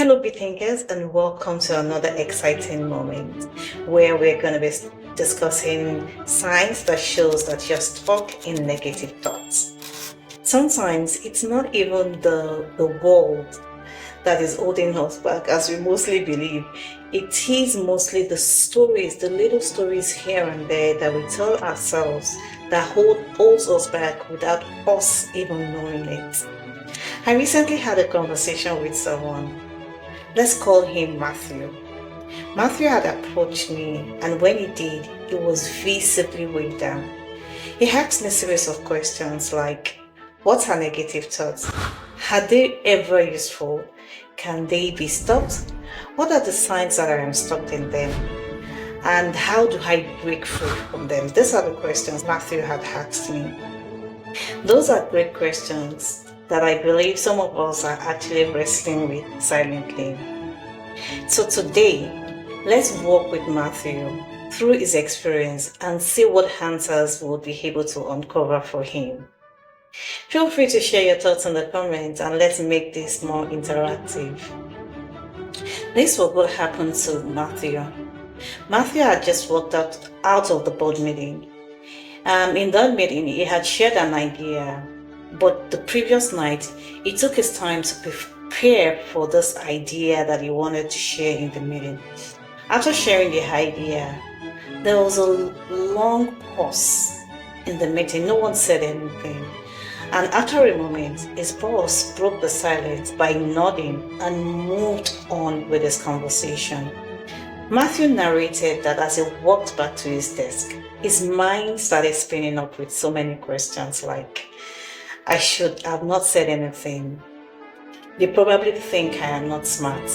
Hello, Bee Thinkers, and welcome to another exciting moment where we're going to be discussing signs that shows that you're stuck in negative thoughts. Sometimes it's not even the world that is holding us back, as we mostly believe. It is mostly the stories, the little stories here and there that we tell ourselves that holds us back without us even knowing it. I recently had a conversation with someone. Let's call him Matthew. Matthew had approached me, and when he did, he was visibly weighed down. He asked me a series of questions like, what are negative thoughts? Are they ever useful? Can they be stopped? What are the signs that I am stuck in them? And how do I break free from them? These are the questions Matthew had asked me. Those are great questions that I believe some of us are actually wrestling with silently. So today, let's walk with Matthew through his experience and see what answers we'll be able to uncover for him. Feel free to share your thoughts in the comments and let's make this more interactive. This was what happened to Matthew. Matthew had just walked out of the board meeting. In that meeting, he had shared an idea, but the previous night, he took his time to prepare for this idea that he wanted to share in the meeting. After sharing the idea, there was a long pause in the meeting. No one said anything. And after a moment, his boss broke the silence by nodding and moved on with his conversation. Matthew narrated that as he walked back to his desk, his mind started spinning up with so many questions like, I should have not said anything. They probably think I am not smart.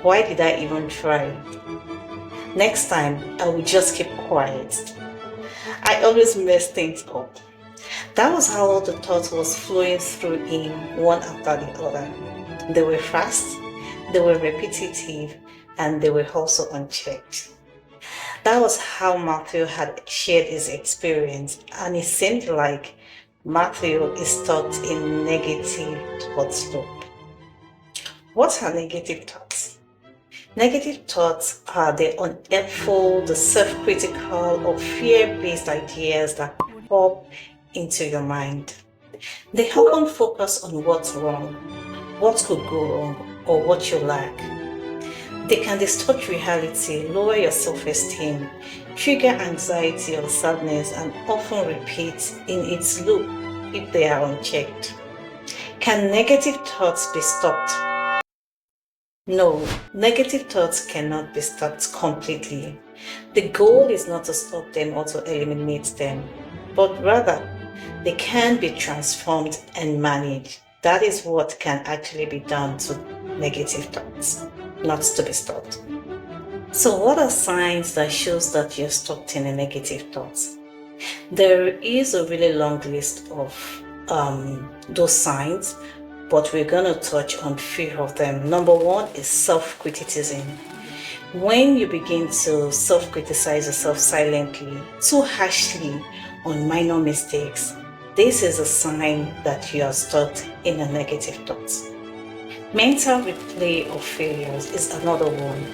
Why did I even try? Next time, I will just keep quiet. I always mess things up. That was how all the thoughts was flowing through him one after the other. They were fast, they were repetitive, and they were also unchecked. That was how Matthew had shared his experience, and it seemed like Matthew is stuck in negative thoughts loop. What are negative thoughts? Negative thoughts are the unhelpful, the self-critical, or fear-based ideas that pop into your mind. They often focus on what's wrong, what could go wrong, or what you lack. They can distort reality, lower your self-esteem, trigger anxiety or sadness, and often repeat in its loop if they are unchecked. Can negative thoughts be stopped? No, negative thoughts cannot be stopped completely. The goal is not to stop them or to eliminate them, but rather they can be transformed and managed. That is what can actually be done to negative thoughts, not to be stopped. So what are signs that shows that you're stuck in a negative thoughts? There is a really long list of those signs, but we're going to touch on few of them. Number one is self-criticism. When you begin to self-criticize yourself silently, too harshly on minor mistakes, this is a sign that you are stuck in a negative thought. Mental replay of failures is another one.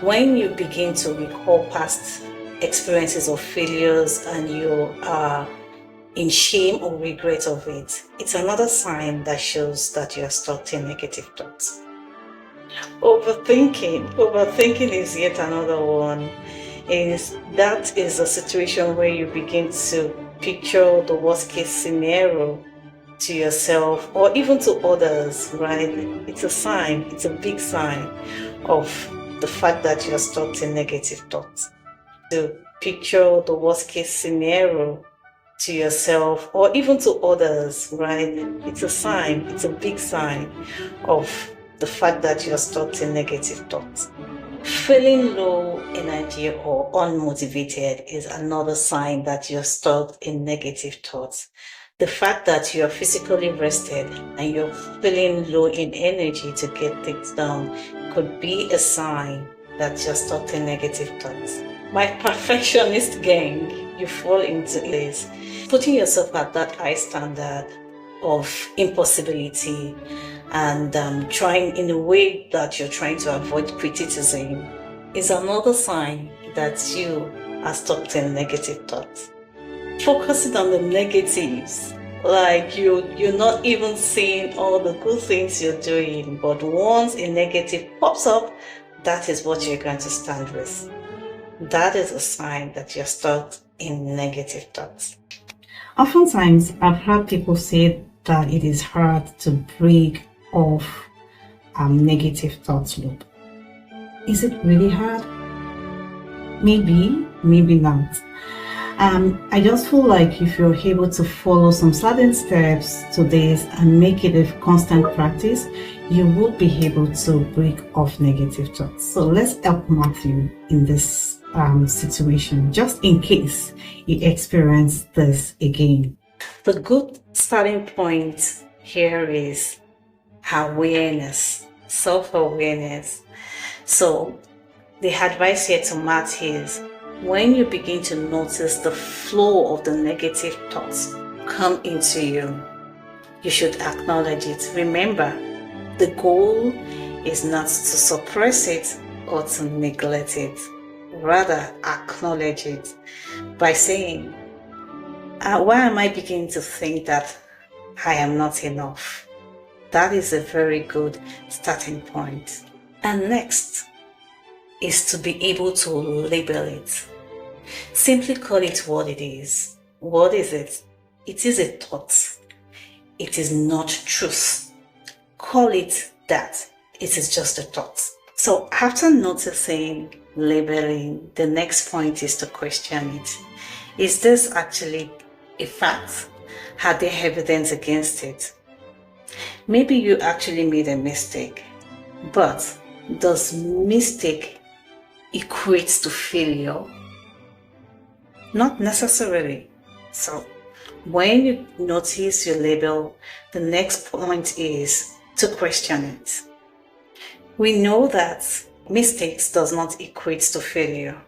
When you begin to recall past experiences of failures and you are in shame or regret of it, it's another sign that shows that you are stuck in negative thoughts. Overthinking is yet another one. That is a situation where you begin to picture the worst case scenario to yourself or even to others, right? It's a sign, it's a big sign of the fact that you're stuck in negative thoughts. To picture the worst case scenario to yourself or even to others, right? It's a sign, it's a big sign of the fact that you're stuck in negative thoughts. Feeling low energy or unmotivated is another sign that you're stuck in negative thoughts. The fact that you're physically rested and you're feeling low in energy to get things done could be a sign that you're stuck in negative thoughts. My perfectionist gang, you fall into this. Putting yourself at that high standard of impossibility and trying in a way that you're trying to avoid criticism is another sign that you are stuck in negative thoughts. Focusing on the negatives, like you're not even seeing all the good things you're doing, but once a negative pops up, that is what you're going to stand with. That is a sign that you're stuck in negative thoughts. Oftentimes, I've heard people say that it is hard to break off negative thoughts loop. Is it really hard? Maybe, maybe not. I just feel like if you're able to follow some certain steps to this and make it a constant practice, you will be able to break off negative thoughts. So let's help Matthew in this situation, just in case he experienced this again. The good starting point here is awareness, self-awareness. So the advice here to Matt is, when you begin to notice the flow of the negative thoughts come into you, you should acknowledge it. Remember, the goal is not to suppress it or to neglect it. Rather, acknowledge it by saying, why am I beginning to think that I am not enough? That is a very good starting point. And next is to be able to label it. Simply call it what it is. What is it? It is a thought. It is not truth. Call it that. It is just a thought. So after noticing, labeling, the next point is to question it. Is this actually a fact? Are there evidence against it? Maybe you actually made a mistake, but does mistake equate to failure? Not necessarily. So when you notice your label, the next point is to question it. We know that mistakes does not equate to failure.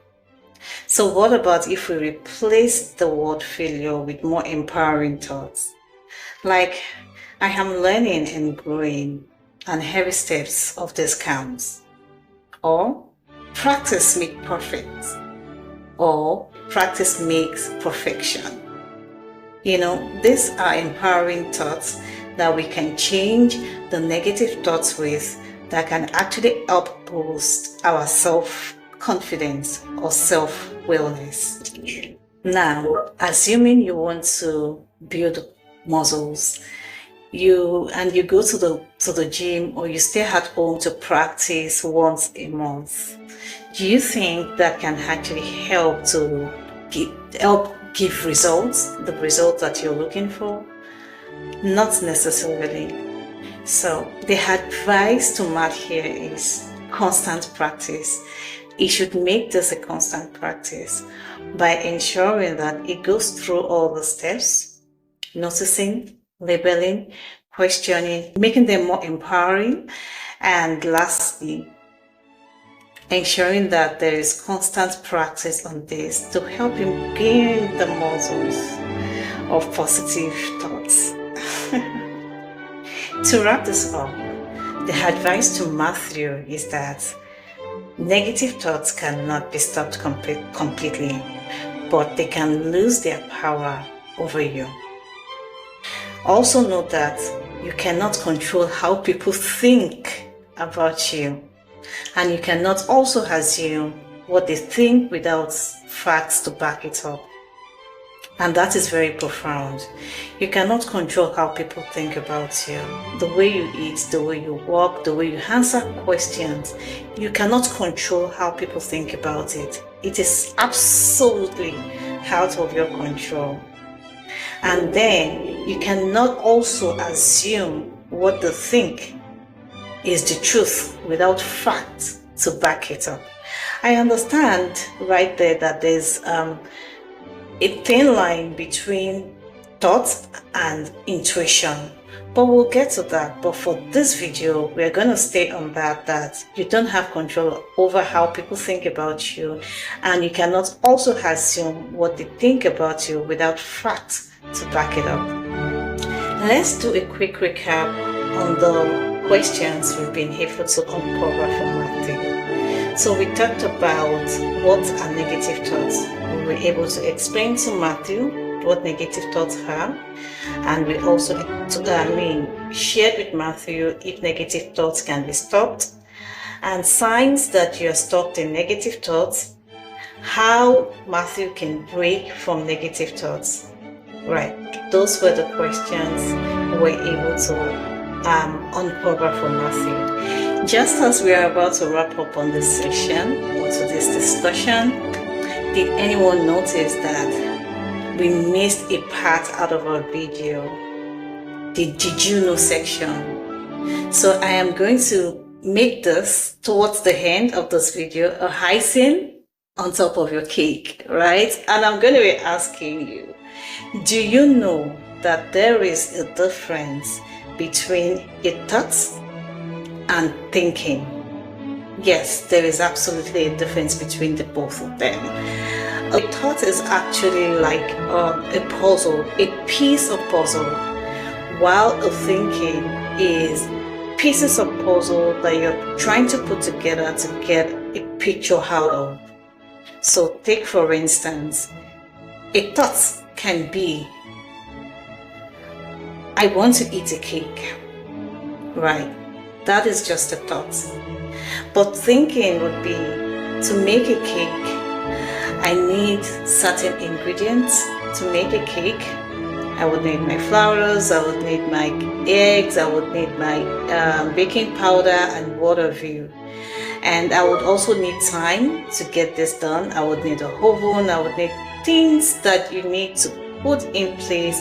So what about if we replace the word failure with more empowering thoughts? Like, I am learning and growing, and every steps of this counts. Or, practice makes perfect. Or, practice makes perfection. You know, these are empowering thoughts that we can change the negative thoughts with, that can actually help boost our self-confidence or self-wellness. Now, assuming you want to build muscles, you go to the gym, or you stay at home to practice once a month, do you think that can actually help to give results, the results that you're looking for? Not necessarily. So the advice to Matt here is constant practice. He should make this a constant practice by ensuring that it goes through all the steps: noticing, labeling, questioning, making them more empowering, and lastly, ensuring that there is constant practice on this to help him gain the muscles of positive thoughts. To wrap this up, the advice to Matthew is that negative thoughts cannot be stopped completely, but they can lose their power over you. Also note that you cannot control how people think about you, and you cannot also assume what they think without facts to back it up. And that is very profound. You cannot control how people think about you. The way you eat, the way you walk, the way you answer questions. You cannot control how people think about it. It is absolutely out of your control. And then you cannot also assume what they think is the truth without facts to back it up. I understand right there that there's a thin line between thought and intuition, but we'll get to that. But for this video, we're going to stay on that you don't have control over how people think about you, and you cannot also assume what they think about you without facts to back it up. Let's do a quick recap on the questions we've been able to uncover from Matthew. So we talked about what are negative thoughts. We were able to explain to Matthew what negative thoughts are, and we also shared with Matthew if negative thoughts can be stopped, and signs that you're stuck in negative thoughts, how Matthew can break from negative thoughts. Right, those were the questions we were able to uncover from Matthew. Just as we are about to wrap up on this session or to this discussion, did anyone notice that we missed a part out of our video, the did you know section? So I am going to make this towards the end of this video a icing on top of your cake, right? And I'm going to be asking you, do you know that there is a difference between your thoughts and thinking? Yes, there is absolutely a difference between the both of them. A thought is actually like a puzzle, a piece of puzzle, while a thinking is pieces of puzzle that you're trying to put together to get a picture out of. So take for instance, a thought can be, I want to eat a cake, right? That is just a thought. But thinking would be, to make a cake, I need certain ingredients to make a cake. I would need my flours, I would need my eggs, I would need my baking powder and what have you. And I would also need time to get this done. I would need a oven, I would need things that you need to put in place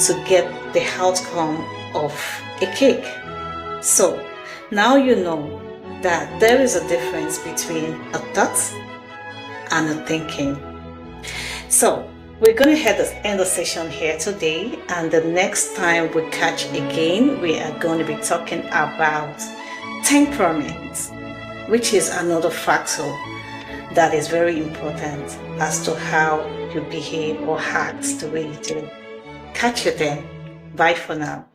to get the outcome of a cake. So now you know that there is a difference between a thought and a thinking. So we're going to end the session here today, and the next time we catch again, we are going to be talking about temperament, which is another factor that is very important as to how you behave or act the way you do. Catch you then. Bye for now.